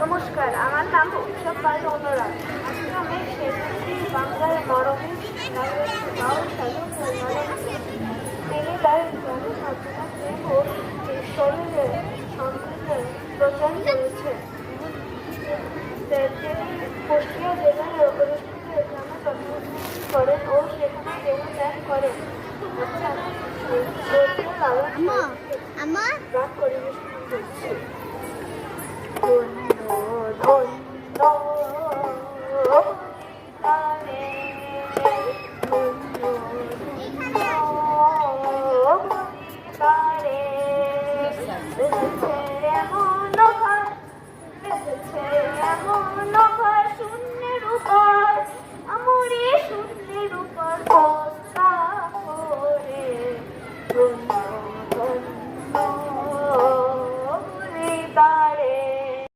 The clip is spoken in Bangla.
নমস্কার, আমার নাম উৎসব পাল অনুরাগ। আজকে আমি শেখাচ্ছি বাংলার মরমী বাউল সাধক তিনি তার গ্রামে সাধনা প্রেম ও ঈশ্বরের সন্ধানের প্রচার করেছেন। তিনি কুষ্টিয়া জেলার অবস্থিত গ্রামে জন্মগ্রহণ করেন ও সেখানে দেহত্যাগ করেন। গান পরিবেশন করছে।